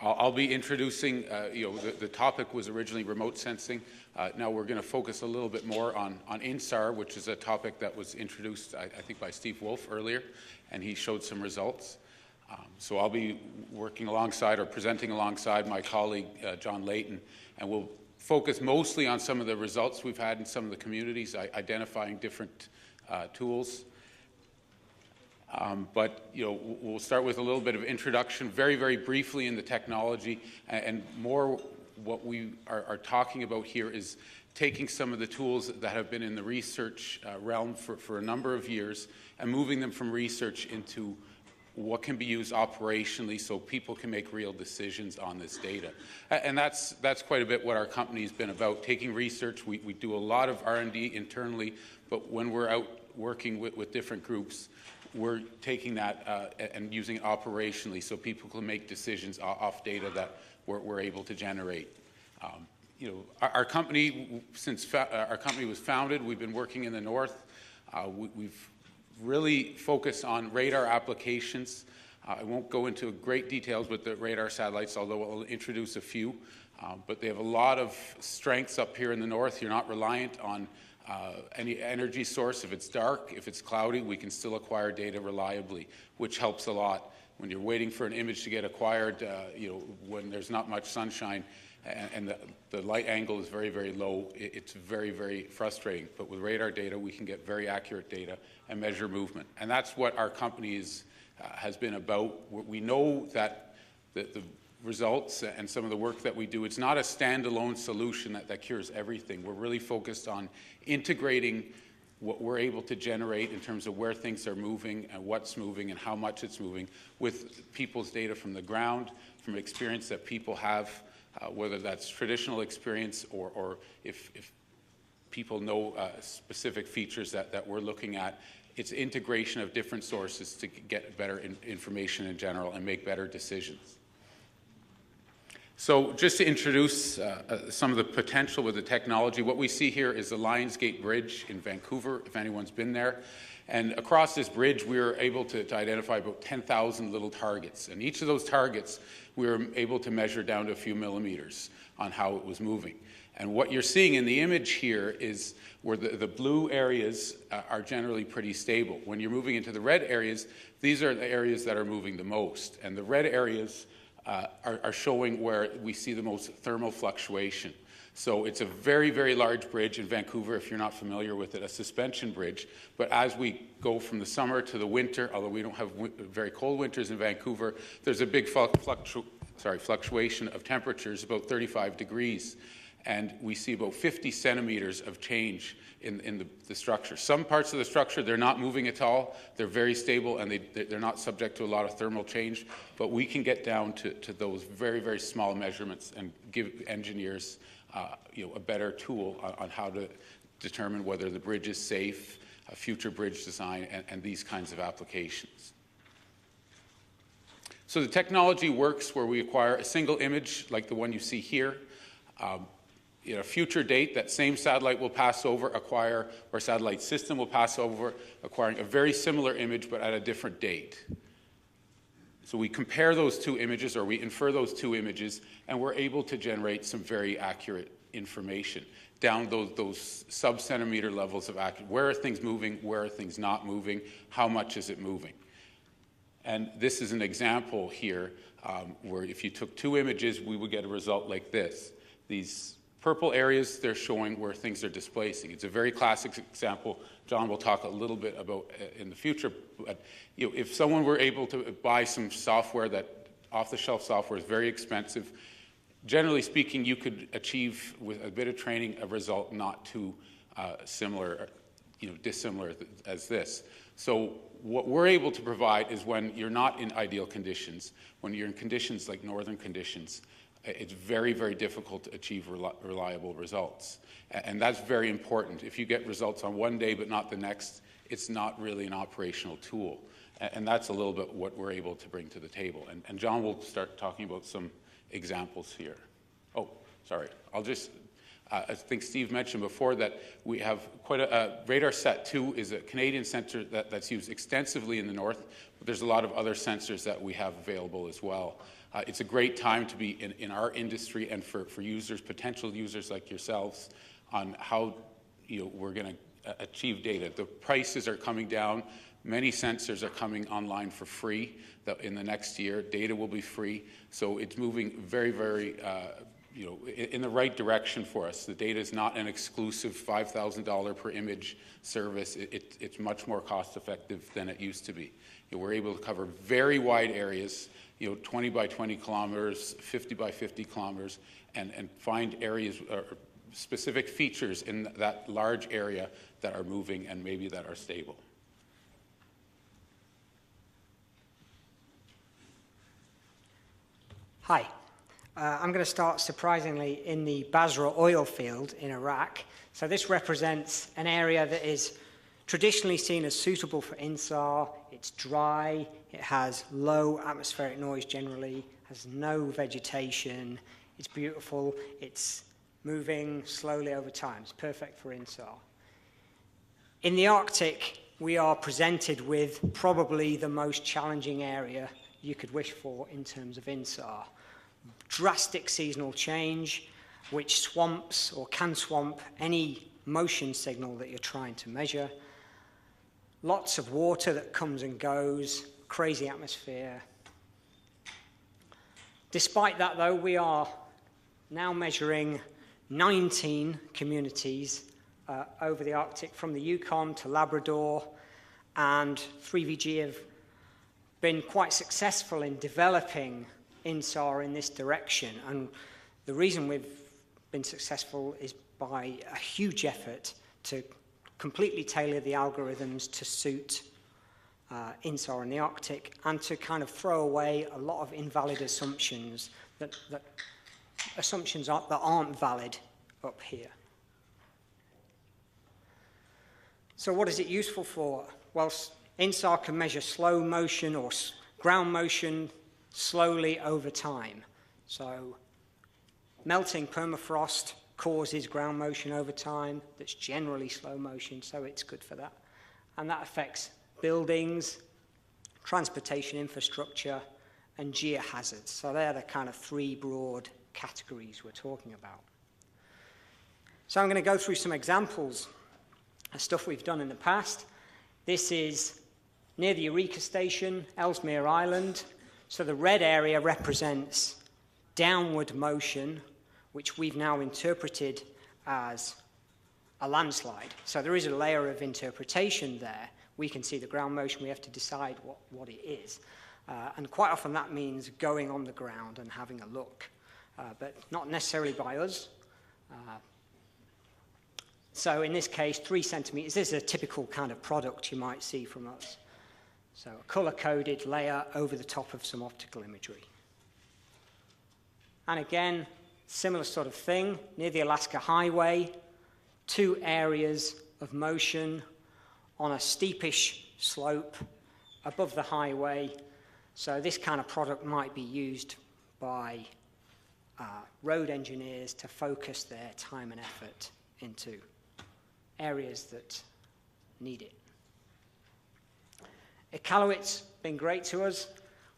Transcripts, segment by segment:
I'll be introducing, the topic was originally remote sensing. Now we're going to focus a little bit more on INSAR, which is a topic that was introduced, I think, by Steve Wolf earlier, and he showed some results. So I'll be working alongside or presenting alongside my colleague, John Leighton, and we'll focus mostly on some of the results we've had in some of the communities, identifying different tools. But we'll start with a little bit of introduction, very, very briefly in the technology, and more what we are talking about here is taking some of the tools that have been in the research realm for a number of years and moving them from research into what can be used operationally so people can make real decisions on this data. And that's quite a bit what our company's been about, taking research. We do a lot of R&D internally, but when we're out working with different groups, we're taking that and using it operationally so people can make decisions off data that we're able to generate. Our company, since our company was founded, we've been working in the north. We've really focused on radar applications. I won't go into great details with the radar satellites, although I'll introduce a few. But they have a lot of strengths up here in the north. You're not reliant on any energy source. If it's dark, if it's cloudy, we can still acquire data reliably, which helps a lot. When you're waiting for an image to get acquired, when there's not much sunshine and the light angle is very, very low, it's very, very frustrating. But with radar data, we can get very accurate data and measure movement. And that's what our company has been about. We know that the results and some of the work that we do, it's not a standalone solution that cures everything. We're really focused on integrating what we're able to generate in terms of where things are moving and what's moving and how much it's moving with people's data from the ground, from experience that people have, whether that's traditional experience or if people know specific features that we're looking at. It's integration of different sources to get better information in general and make better decisions. So just to introduce some of the potential with the technology, what we see here is the Lions Gate Bridge in Vancouver, if anyone's been there. And across this bridge, we were able to identify about 10,000 little targets. And each of those targets, we were able to measure down to a few millimeters on how it was moving. And what you're seeing in the image here is where the blue areas are generally pretty stable. When you're moving into the red areas, these are the areas that are moving the most. And the red areas are showing where we see the most thermal fluctuation. So it's a very, very large bridge in Vancouver, if you're not familiar with it, a suspension bridge. But as we go from the summer to the winter, although we don't have very cold winters in Vancouver, there's a big fluctuation of temperatures, about 35 degrees. And we see about 50 centimeters of change in the structure. Some parts of the structure, they're not moving at all. They're very stable, and they're not subject to a lot of thermal change. But we can get down to those very, very small measurements and give engineers a better tool on how to determine whether the bridge is safe, a future bridge design, and these kinds of applications. So the technology works where we acquire a single image like the one you see here. At a future date, that same satellite will pass over, or satellite system will pass over, acquiring a very similar image but at a different date. So we compare those two images, or we infer those two images, and we're able to generate some very accurate information down those sub-centimeter levels of accuracy. Where are things moving? Where are things not moving? How much is it moving? And this is an example here where if you took two images, we would get a result like this. These purple areas, they're showing where things are displacing. It's a very classic example. John will talk a little bit about in the future. But if someone were able to buy some software, that off-the-shelf software is very expensive, generally speaking, you could achieve with a bit of training a result not too dissimilar as this. So what we're able to provide is when you're not in ideal conditions, when you're in conditions like northern conditions, it's very, very difficult to achieve reliable results. And that's very important. If you get results on one day but not the next, it's not really an operational tool. And that's a little bit what we're able to bring to the table. And John will start talking about some examples here. Oh, sorry. I think Steve mentioned before that we have quite a RadarSat 2 is a Canadian sensor that's used extensively in the north, but there's a lot of other sensors that we have available as well. It's a great time to be in our industry and for users, potential users like yourselves, on how we're going to achieve data. The prices are coming down. Many sensors are coming online for free in the next year. Data will be free. So it's moving very, very in the right direction for us. The data is not an exclusive $5,000 per image service. It's much more cost effective than it used to be. We're able to cover very wide areas, 20 by 20 kilometers, 50 by 50 kilometers, and find areas or specific features in that large area that are moving and maybe that are stable. Hi. I'm going to start, surprisingly, in the Basra oil field in Iraq. So this represents an area that is traditionally seen as suitable for INSAR. It's dry, it has low atmospheric noise generally, has no vegetation, it's beautiful, it's moving slowly over time. It's perfect for INSAR. In the Arctic, we are presented with probably the most challenging area you could wish for in terms of INSAR. Drastic seasonal change, which swamps or can swamp any motion signal that you're trying to measure. Lots of water that comes and goes, crazy atmosphere. Despite that, though, we are now measuring 19 communities over the Arctic, from the Yukon to Labrador, and 3VG have been quite successful in developing INSAR in this direction. And the reason we've been successful is by a huge effort to completely tailor the algorithms to suit INSAR in the Arctic, and to kind of throw away a lot of invalid assumptions that aren't valid up here. So what is it useful for? Well, INSAR can measure slow motion or ground motion slowly over time. So melting permafrost causes ground motion over time that's generally slow motion, so it's good for that. And that affects buildings, transportation infrastructure, and geohazards. So they're the kind of three broad categories we're talking about. So I'm going to go through some examples of stuff we've done in the past. This is near the Eureka Station, Ellesmere Island. So the red area represents downward motion, which we've now interpreted as a landslide. So there is a layer of interpretation there. We can see the ground motion. We have to decide what it is. And quite often that means going on the ground and having a look, but not necessarily by us. So in this case, 3 centimeters. This is a typical kind of product you might see from us. So a color-coded layer over the top of some optical imagery. And again, similar sort of thing, near the Alaska Highway, 2 areas of motion on a steepish slope above the highway. So this kind of product might be used by road engineers to focus their time and effort into areas that need it. Iqaluit's been great to us.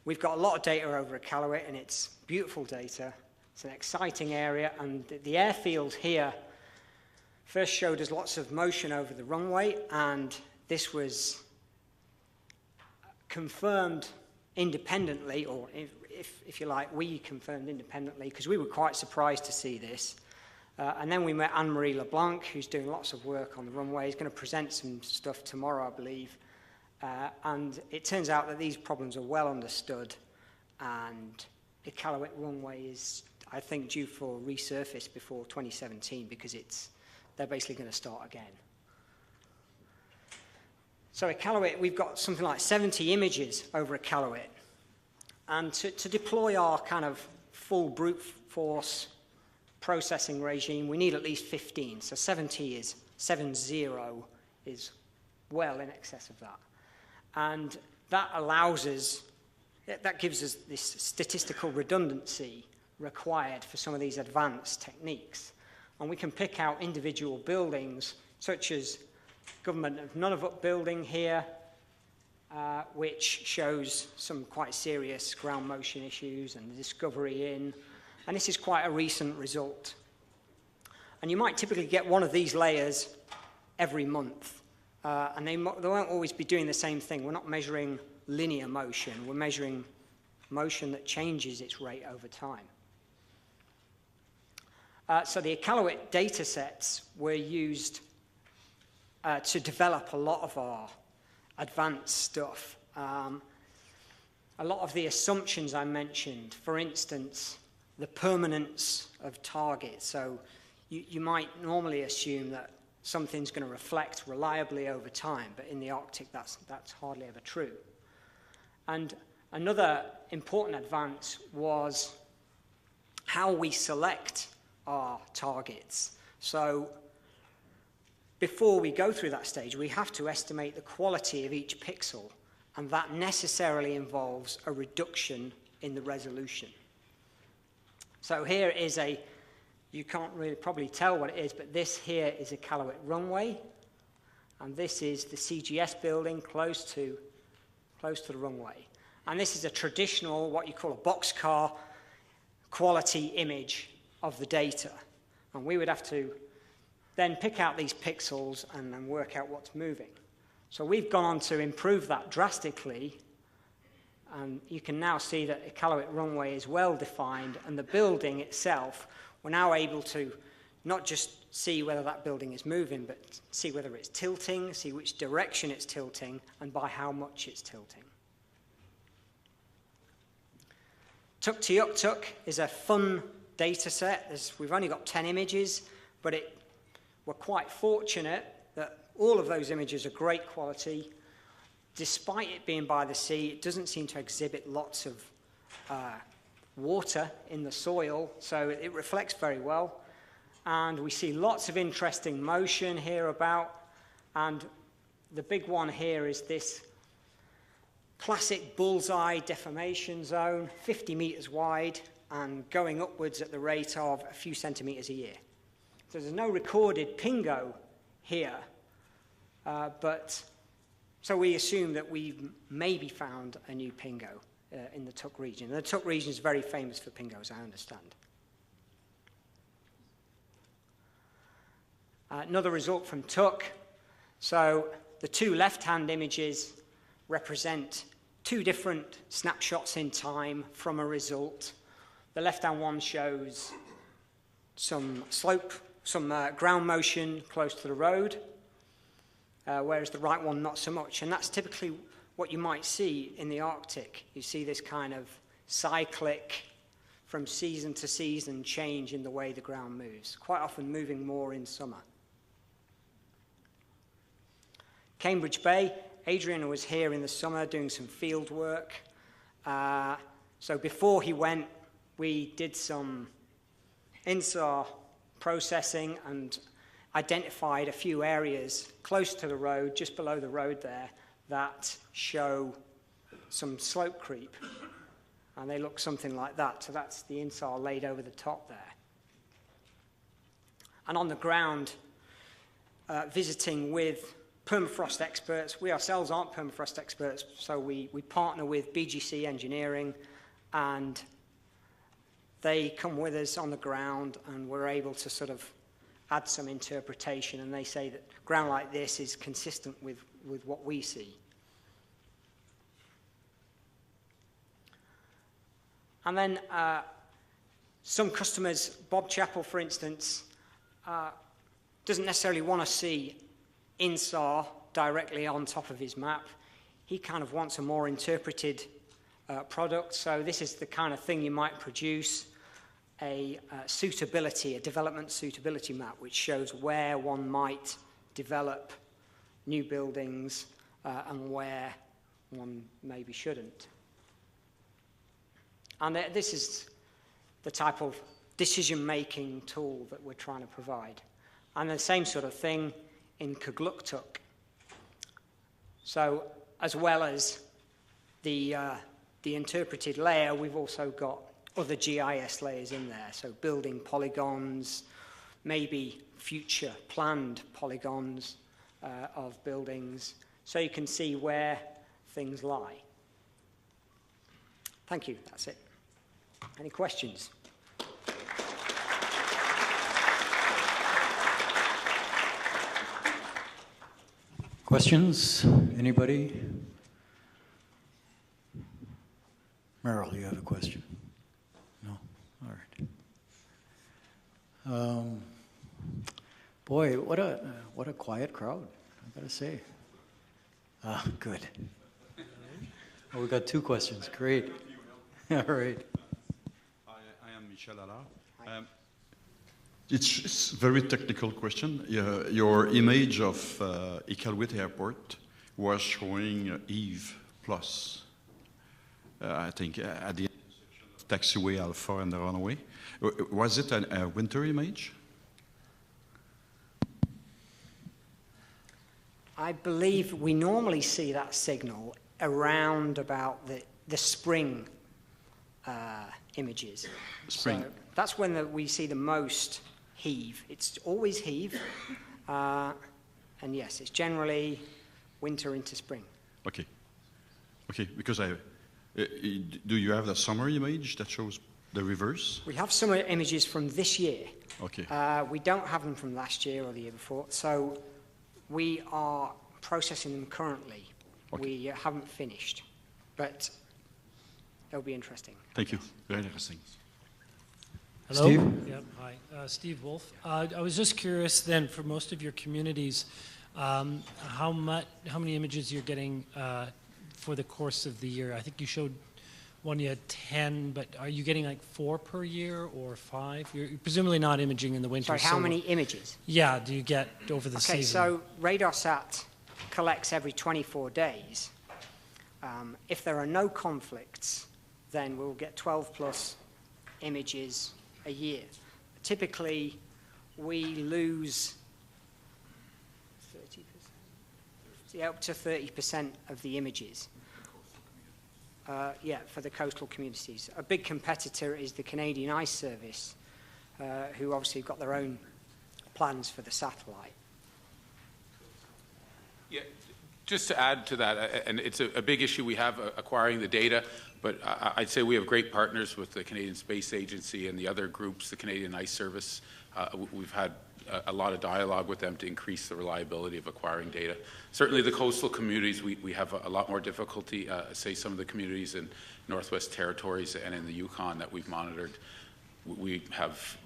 We've got a lot of data over Iqaluit, and it's beautiful data. It's an exciting area, and the airfield here first showed us lots of motion over the runway, and this was confirmed independently, or if you like, we confirmed independently, because we were quite surprised to see this. And then we met Anne-Marie LeBlanc, who's doing lots of work on the runway. He's going to present some stuff tomorrow, I believe. And it turns out that these problems are well understood, and Iqaluit runway is, I think, due for resurface before 2017, because they're basically going to start again. So Iqaluit, we've got something like 70 images over Iqaluit. And to deploy our kind of full brute force processing regime, we need at least 15. So 70 is well in excess of that. And that allows us, that gives us this statistical redundancy required for some of these advanced techniques. And we can pick out individual buildings, such as Government of Nunavut building here, which shows some quite serious ground motion issues and the discovery in, and this is quite a recent result. And you might typically get one of these layers every month, and they won't always be doing the same thing. We're not measuring linear motion, we're measuring motion that changes its rate over time. So the Iqaluit data sets were used to develop a lot of our advanced stuff. A lot of the assumptions I mentioned, for instance, the permanence of targets. So you might normally assume that something's going to reflect reliably over time, but in the Arctic that's hardly ever true. And another important advance was how we select our targets. So before we go through that stage, we have to estimate the quality of each pixel, and that necessarily involves a reduction in the resolution. So here is you can't really probably tell what it is, but this here is a Iqaluit runway, and this is the CGS building close to the runway. And this is a traditional, what you call a boxcar quality image of the data. And we would have to then pick out these pixels and then work out what's moving. So we've gone on to improve that drastically, and you can now see that Iqaluit runway is well defined, and the building itself, we're now able to not just see whether that building is moving, but see whether it's tilting, see which direction it's tilting, and by how much it's tilting. Tuktoyaktuk is a fun data set. We've only got 10 images, but we're quite fortunate that all of those images are great quality. Despite it being by the sea, it doesn't seem to exhibit lots of water in the soil, so it reflects very well. And we see lots of interesting motion here about, and the big one here is this classic bullseye deformation zone, 50 meters wide and going upwards at the rate of a few centimeters a year. So there's no recorded pingo here, so we assume that we've maybe found a new pingo in the Tuk region. And the Tuk region is very famous for pingos, I understand. Another result from Tuk. So the two left-hand images represent two different snapshots in time from a result. The left-hand one shows some slope, some ground motion close to the road, whereas the right one not so much. And that's typically what you might see in the Arctic. You see this kind of cyclic, from season to season, change in the way the ground moves, quite often moving more in summer. Cambridge Bay, Adrian was here in the summer doing some field work. So before he went, we did some INSAR processing and identified a few areas close to the road, just below the road there, that show some slope creep. And they look something like that. So that's the INSAR laid over the top there. And on the ground, visiting with permafrost experts. We ourselves aren't permafrost experts, so we partner with BGC Engineering, and they come with us on the ground, and we're able to sort of add some interpretation, and they say that ground like this is consistent with what we see. And then some customers, Bob Chappell, for instance, doesn't necessarily want to see INSAR directly on top of his map. He kind of wants a more interpreted product. So this is the kind of thing you might produce, a development suitability map, which shows where one might develop new buildings and where one maybe shouldn't. And this is the type of decision-making tool that we're trying to provide. And the same sort of thing in Kugluktuk. So as well as the interpreted layer, we've also got other GIS layers in there. So building polygons, maybe future planned polygons of buildings. So you can see where things lie. Thank you, that's it. Any questions? Questions? Anybody? Merrill, you have a question? No? All right. Boy, what a quiet crowd, I gotta say. Good. Oh, we got 2 questions. Great. All right. I am Michel Allard. It's a very technical question. Your image of Iqaluit Airport was showing Eve Plus, I think, at the intersection of taxiway Alpha and the runway. Was it a winter image? I believe we normally see that signal around about the spring images. Spring. So that's when we see the most heave. It's always heave, and yes, it's generally winter into spring. Okay. Okay, because do you have the summer image that shows the reverse? We have some images from this year. Okay. We don't have them from last year or the year before, so we are processing them currently. Okay. We haven't finished, but it'll be interesting. Thank you. Very interesting. Hello? Steve? Yep, hi. Steve Wolf. I was just curious then, for most of your communities, how many images you're getting for the course of the year? I think you showed one you had 10, but are you getting like 4 per year or 5? You're presumably not imaging in the winter. Sorry, how many images? Yeah, do you get over the season? Okay, so RadarSat collects every 24 days. If there are no conflicts, then we'll get 12 plus images a year. Typically, we lose 30%, up to 30% of the images. For the coastal communities. A big competitor is the Canadian Ice Service, who obviously have got their own plans for the satellite. Yeah, just to add to that, and it's a big issue we have acquiring the data, but I'd say we have great partners with the Canadian Space Agency and the other groups, the Canadian Ice Service. We've had a lot of dialogue with them to increase the reliability of acquiring data. Certainly the coastal communities, we have a lot more difficulty, say some of the communities in Northwest Territories and in the Yukon that we've monitored. We have,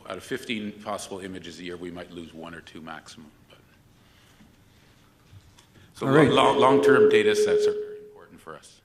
out of 15 possible images a year, we might lose 1 or 2 maximum. So long-term data sets are very important for us.